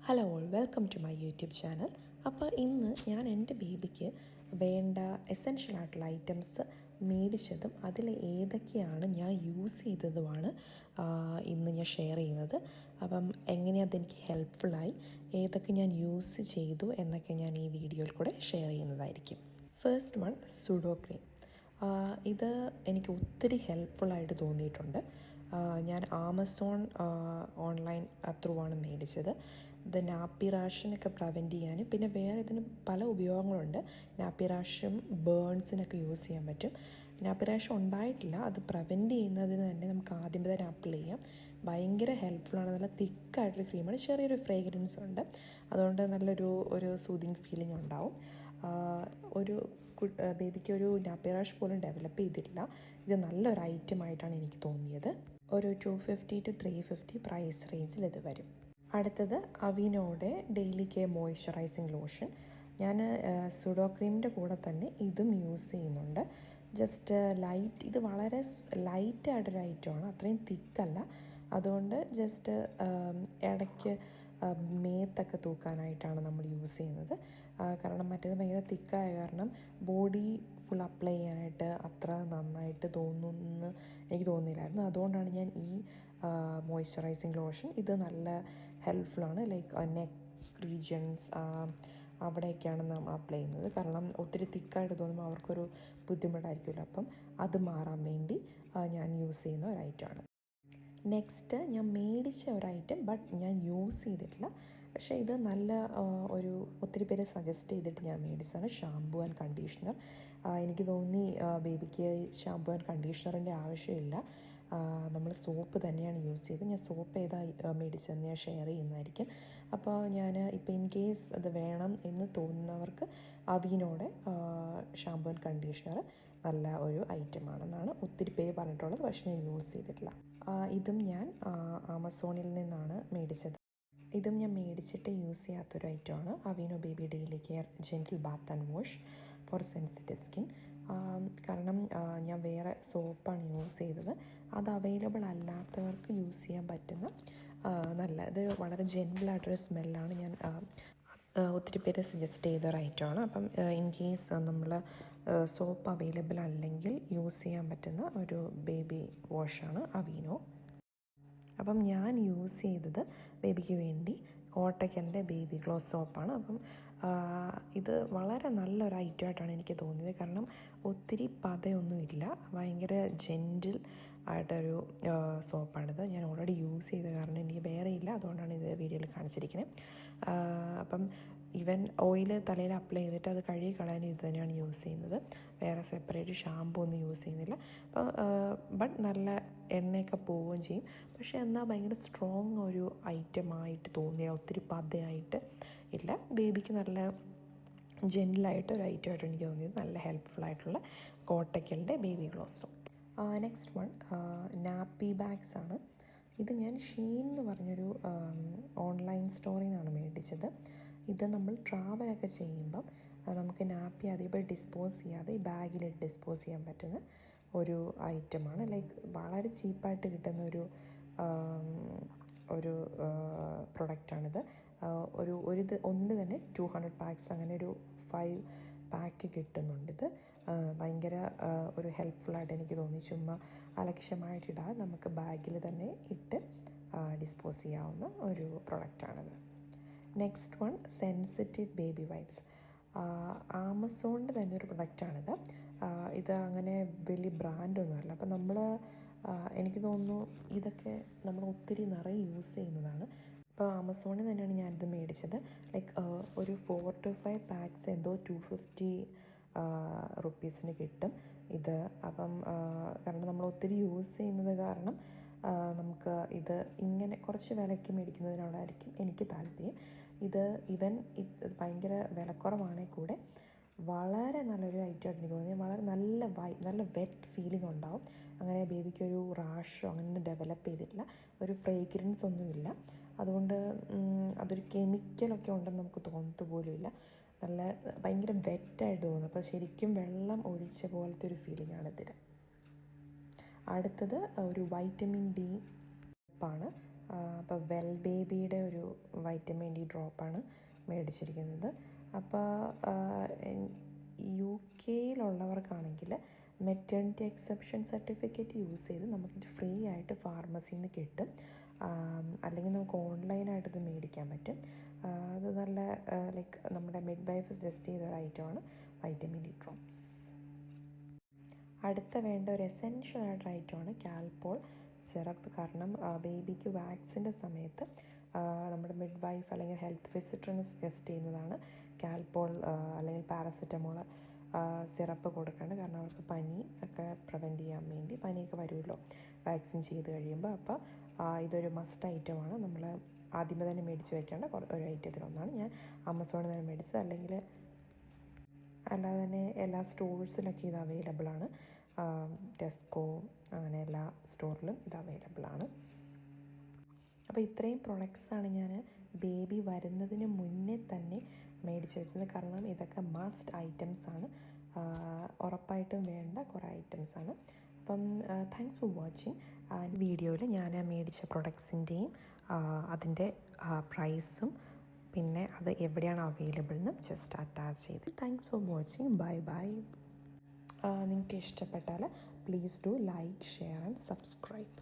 Hello all, welcome to my YouTube channel. അപ്പോൾ ഇന്ന് ഞാൻ എൻ്റെ ബേബിക്ക് വേണ്ട എസെൻഷ്യൽ ആയിട്ടുള്ള ഐറ്റംസ് മേടിച്ചതും അതിൽ ഏതൊക്കെയാണ് ഞാൻ യൂസ് ചെയ്തതുമാണ് ഇന്ന് ഞാൻ ഷെയർ ചെയ്യുന്നത്. അപ്പം എങ്ങനെയാണ് അതെനിക്ക് ഹെൽപ്ഫുള്ളായി, ഏതൊക്കെ ഞാൻ യൂസ് ചെയ്തു എന്നൊക്കെ ഞാൻ ഈ വീഡിയോയിൽ കൂടെ ഷെയർ ചെയ്യുന്നതായിരിക്കും. First one, sudo cream. ഇത് എനിക്ക് ഒത്തിരി ഹെൽപ്ഫുള്ളായിട്ട് തോന്നിയിട്ടുണ്ട്. ഞാൻ ആമസോൺ ഓൺലൈൻ ത്രൂ ആണ് മേടിച്ചത്. ഇത് നാപ്പി റാഷനൊക്കെ പ്രിവെൻറ്റ് ചെയ്യാനും പിന്നെ വേറെ ഇതിന് പല ഉപയോഗങ്ങളുണ്ട്. നാപ്പി റാഷും ബേൺസിനൊക്കെ യൂസ് ചെയ്യാൻ പറ്റും. നാപ്പി റാഷ് ഉണ്ടായിട്ടില്ല, അത് പ്രിവെൻറ്റ് ചെയ്യുന്നതിന് തന്നെ നമുക്ക് ആദ്യം തന്നെ അപ്ലൈ ചെയ്യാം. ഭയങ്കര ഹെൽപ്ഫുള്ളാണ്. നല്ല തിക്കായിട്ടൊരു ക്രീമാണ്, ചെറിയൊരു ഫ്രേഗ്രൻസ് ഉണ്ട്, അതുകൊണ്ട് നല്ലൊരു സൂതിങ് ഫീലിംഗ് ഉണ്ടാവും. ഒരു ബേബിക്ക് ഒരു നാപ്പി റാഷ് പോലും ഡെവലപ്പ് ചെയ്തിട്ടില്ല. ഇത് നല്ലൊരു ഐറ്റമായിട്ടാണ് എനിക്ക് തോന്നിയത്. ഒരു 250 to 350 പ്രൈസ് റേഞ്ചിൽ ഇത് വരും. അടുത്തത് അവീനോയുടെ ഡെയിലി കെയർ മോയ്സ്ചറൈസിങ് ലോഷൻ. ഞാൻ സുഡോ ക്രീമിൻ്റെ കൂടെ തന്നെ ഇതും യൂസ് ചെയ്യുന്നുണ്ട്. ജസ്റ്റ് ലൈറ്റ്, ഇത് വളരെ ലൈറ്റായിട്ടൊരു ഐറ്റമാണ്, അത്രയും തിക്കല്ല. അതുകൊണ്ട് ജസ്റ്റ് ഇടയ്ക്ക് മേത്തൊക്കെ തൂക്കാനായിട്ടാണ് നമ്മൾ യൂസ് ചെയ്യുന്നത്. കാരണം മറ്റേത് ഭയങ്കര തിക്കായ കാരണം ബോഡി ഫുൾ അപ്ലൈ ചെയ്യാനായിട്ട് അത്ര നന്നായിട്ട് തോന്നുമെന്ന് എനിക്ക് തോന്നിയില്ലായിരുന്നു. അതുകൊണ്ടാണ് ഞാൻ ഈ മോയ്സ്ചറൈസിങ് ലോഷൻ, ഇത് നല്ല ഹെൽപ്ഫുള്ളാണ്. ലൈക്ക് നെക്ക് റീജിയൻസ് അവിടെയൊക്കെയാണ് നമ്മൾ അപ്ലൈ ചെയ്യുന്നത്. കാരണം ഒത്തിരി തിക്കായിട്ട് തോന്നുമ്പോൾ അവർക്കൊരു ബുദ്ധിമുട്ടായിരിക്കുമല്ലോ. അപ്പം അത് മാറാൻ വേണ്ടി ഞാൻ യൂസ് ചെയ്യുന്ന ഒരു ഐറ്റമാണ്. നെക്സ്റ്റ്, ഞാൻ മേടിച്ച ഒരു ഐറ്റം ബട്ട് ഞാൻ യൂസ് ചെയ്തിട്ടില്ല, പക്ഷേ ഇത് നല്ല ഒത്തിരി പേര് സജസ്റ്റ് ചെയ്തിട്ട് ഞാൻ മേടിച്ചതാണ് ഷാംപൂ ആൻഡ് കണ്ടീഷണർ. എനിക്ക് തോന്നി ബേബിക്ക് ഷാംപൂ ആൻഡ് കണ്ടീഷണറിൻ്റെ ആവശ്യമില്ല, നമ്മൾ സോപ്പ് തന്നെയാണ് യൂസ് ചെയ്തത്. ഞാൻ സോപ്പ് മേടിച്ചതെന്ന് ഞാൻ ഷെയർ ചെയ്യുന്നതായിരിക്കും. അപ്പോൾ ഞാൻ ഇപ്പോൾ ഇൻ കേസ് അത് വേണം എന്ന് തോന്നുന്നവർക്ക് അവീനോടെ ഷാംപൂ ആൻഡ് കണ്ടീഷണർ നല്ല ഒരു ഐറ്റമാണെന്നാണ് ഒത്തിരി പേര് പറഞ്ഞിട്ടുള്ളത്, പക്ഷേ ഞാൻ യൂസ് ചെയ്തിട്ടില്ല. ഇതും ഞാൻ ആമസോണിൽ നിന്നാണ് മേടിച്ചത്. ഇതും ഞാൻ മേടിച്ചിട്ട് യൂസ് ചെയ്യാത്തൊരു ഐറ്റമാണ് Aveeno baby daily care gentle bath and wash for sensitive skin. കാരണം ഞാൻ വേറെ സോപ്പാണ് യൂസ് ചെയ്തത്. അത് അവൈലബിൾ അല്ലാത്തവർക്ക് യൂസ് ചെയ്യാൻ പറ്റുന്ന ഇത് വളരെ ജെൻറ്റിലായിട്ടൊരു സ്മെല്ലാണ്. ഞാൻ ഒത്തിരി പേര് സജസ്റ്റ് ചെയ്തൊരു ഐറ്റമാണ്. അപ്പം ഇൻ കേസ് നമ്മൾ സോപ്പ് അവൈലബിൾ അല്ലെങ്കിൽ യൂസ് ചെയ്യാൻ പറ്റുന്ന ഒരു ബേബി വാഷാണ് അവീനോ. അപ്പം ഞാൻ യൂസ് ചെയ്തത് ബേബിക്ക് വേണ്ടി കോട്ടക്കലിൻ്റെ ബേബി ഗ്ലോ സോപ്പാണ്. അപ്പം ഇത് വളരെ നല്ലൊരു ഐറ്റമായിട്ടാണ് എനിക്ക് തോന്നിയത്. കാരണം ഒത്തിരി പതയൊന്നുമില്ല, ഭയങ്കര ജെൻറ്റിൽ ആയിട്ടൊരു സോപ്പാണിത്. ഞാൻ ഓൾറെഡി യൂസ് ചെയ്ത കാരണം എനിക്ക് വേറെ ഇല്ല, അതുകൊണ്ടാണ് ഇത് വീഡിയോയിൽ കാണിച്ചിരിക്കുന്നത്. അപ്പം ഈവൻ ഓയിൽ തലയിൽ അപ്ലൈ ചെയ്തിട്ട് അത് കഴുകി കളയാനും ഇത് തന്നെയാണ് യൂസ് ചെയ്യുന്നത്. വേറെ സെപ്പറേറ്റ് ഷാമ്പൂ ഒന്നും യൂസ് ചെയ്യുന്നില്ല. അപ്പോൾ ബട്ട് നല്ല എണ്ണയൊക്കെ പോവുകയും ചെയ്യും, പക്ഷേ എന്നാൽ ഭയങ്കര സ്ട്രോങ് ഒരു ഐറ്റമായിട്ട് തോന്നിയ, ഒത്തിരി പതയായിട്ട് ഇല്ല. ബേബിക്ക് നല്ല ജെൻറ്റിലായിട്ട് ഒരു ഐറ്റമായിട്ട് എനിക്ക് തോന്നിയത്. നല്ല ഹെൽപ്ഫുള്ളായിട്ടുള്ള കോട്ടക്കലിൻ്റെ baby glow soap. Next one, nappy bags ആണ്. ഇത് ഞാൻ ഷീൻ എന്ന് പറഞ്ഞൊരു ഓൺലൈൻ സ്റ്റോറിൽ നിന്നാണ് മേടിച്ചത്. ഇത് നമ്മൾ ട്രാവലൊക്കെ ചെയ്യുമ്പം നമുക്ക് നാപ്പി അതേപോലെ ഡിസ്പോസ് ചെയ്യാതെ ഈ ബാഗിലിട്ട് ഡിസ്പോസ് ചെയ്യാൻ പറ്റുന്ന ഒരു ഐറ്റമാണ്. ലൈക്ക് വളരെ ചീപ്പായിട്ട് കിട്ടുന്ന ഒരു പ്രൊഡക്റ്റാണിത്. ഒന്ന് തന്നെ 200 പാക്സ്, അങ്ങനെ ഒരു 5 പാക്ക് കിട്ടുന്നുണ്ട്. ഭയങ്കര ഒരു ഹെൽപ്ഫുള്ളായിട്ട് എനിക്ക് തോന്നി. ചുമ്മാ അലക്ഷ്യമായിട്ടിടാതെ നമുക്ക് ബാഗിൽ തന്നെ ഇട്ട് ഡിസ്പോസ് ചെയ്യാവുന്ന ഒരു പ്രൊഡക്റ്റാണിത്. Next one, sensitive baby wipes. ആമസോണിൻ്റെ തന്നെ ഒരു പ്രൊഡക്റ്റാണിത്. ഇത് അങ്ങനെ വലിയ ബ്രാൻഡൊന്നുമല്ല. അപ്പം എനിക്ക് തോന്നുന്നു ഇതൊക്കെ നമ്മൾ ഒത്തിരി നിറയെ യൂസ് ചെയ്യുന്നതാണ്. ഇപ്പോൾ ആമസോണിൽ തന്നെയാണ് ഞാനിത് മേടിച്ചത്. ലൈക്ക് ഒരു 4 to 5 പാക്സ് എന്തോ 250 റുപ്പീസിന് കിട്ടും ഇത്. അപ്പം കാരണം നമ്മൾ ഒത്തിരി യൂസ് ചെയ്യുന്നത് കാരണം നമുക്ക് ഇത് ഇങ്ങനെ കുറച്ച് വിലയ്ക്ക് മേടിക്കുന്നതിനോടായിരിക്കും എനിക്ക് താല്പര്യം. ഇത് ഭയങ്കര വിലക്കുറവാണെങ്കിൽ കൂടെ വളരെ നല്ലൊരു ഐറ്റമായിട്ട് എനിക്ക് തോന്നി. വളരെ നല്ല വെറ്റ് ഫീലിംഗ് ഉണ്ടാവും. അങ്ങനെ ബേബിക്കൊരു റാഷോ അങ്ങനെ ഡെവലപ്പ് ചെയ്തിട്ടില്ല, ഒരു ഫ്രേഗ്രൻസ് ഒന്നുമില്ല. അതുകൊണ്ട് അതൊരു കെമിക്കലൊക്കെ ഉണ്ടെന്ന് നമുക്ക് തോന്നത്ത് പോലുമില്ല. ഭയങ്കര വെറ്റായിട്ട് തോന്നും. അപ്പോൾ ശരിക്കും വെള്ളം ഒഴിച്ച പോലത്തെ ഒരു ഫീലിംഗ് ആണ് ഇതിന്. അടുത്തത് ഒരു വൈറ്റമിൻ ഡി ആണ്. അപ്പോൾ വെൽ ബേബിയുടെ ഒരു വൈറ്റമിൻ ഡി ഡ്രോപ്പാണ് മേടിച്ചിരിക്കുന്നത്. അപ്പോൾ യു കെയിലുള്ളവർക്കാണെങ്കിൽ മെറ്റേണിറ്റി എക്സെപ്ഷൻ സർട്ടിഫിക്കറ്റ് യൂസ് ചെയ്ത് നമുക്കിത് ഫ്രീ ആയിട്ട് ഫാർമസിയിൽ നിന്ന് കിട്ടും. അല്ലെങ്കിൽ നമുക്ക് ഓൺലൈനായിട്ടിത് മേടിക്കാൻ പറ്റും. അത് നല്ല ലൈക്ക് നമ്മുടെ മിഡ് വൈഫ് സജസ്റ്റ് ചെയ്ത ഒരു ഐറ്റമാണ് വൈറ്റമിൻ ഡി ഡ്രോപ്സ്. അടുത്ത വേണ്ട ഒരു എസെൻഷ്യൽ ആയിട്ട് ഐറ്റമാണ് കാൽപോൾ സിറപ്പ്. കാരണം ബേബിക്ക് വാക്സിൻ്റെ സമയത്ത് നമ്മുടെ മിഡ് വൈഫ് അല്ലെങ്കിൽ ഹെൽത്ത് വിസിറ്ററിന് സജസ്റ്റ് ചെയ്യുന്നതാണ് കാൽപോൾ അല്ലെങ്കിൽ പാരസെറ്റമോൾ സിറപ്പ് കൊടുക്കേണ്ടത്. കാരണം അവർക്ക് പനി ഒക്കെ പ്രിവെൻറ്റ് ചെയ്യാൻ വേണ്ടി, പനിയൊക്കെ വരുമല്ലോ വാക്സിൻ ചെയ്ത് കഴിയുമ്പോൾ. അപ്പോൾ ഇതൊരു മസ്റ്റ് ഐറ്റമാണ്. നമ്മൾ ആദ്യമേ തന്നെ മേടിച്ച് വെക്കേണ്ട ഒരു ഐറ്റത്തിലൊന്നാണ്. ഞാൻ ആമസോണിൽ നിന്ന് മേടിച്ചത്. അല്ലെങ്കിൽ അല്ലാതെ തന്നെ എല്ലാ സ്റ്റോഴ്സിലൊക്കെ ഇത് അവൈലബിളാണ്. ടെസ്കോ അങ്ങനെ എല്ലാ സ്റ്റോറിലും ഇത് അവൈലബിളാണ്. അപ്പോൾ ഇത്രയും പ്രൊഡക്ട്സാണ് ഞാൻ ബേബി വരുന്നതിന് മുന്നേ തന്നെ മേടിച്ച് വെച്ചത്. കാരണം ഇതൊക്കെ മസ്റ്റ് ഐറ്റംസാണ്, ഉറപ്പായിട്ടും വേണ്ട കുറേ ഐറ്റംസാണ്. അപ്പം താങ്ക്സ് ഫോർ വാച്ചിങ്. വീഡിയോയിൽ ഞാൻ മേടിച്ച പ്രൊഡക്ട്സിൻ്റെയും അതിൻ്റെ പ്രൈസും പിന്നെ അത് എവിടെയാണ് അവൈലബിൾ എന്ന് ജസ്റ്റ് അറ്റാച്ച് ചെയ്ത്. Thanks for watching. Bye bye. നിങ്ങൾക്ക് ഇഷ്ടപ്പെട്ടാൽ please do like, share and subscribe.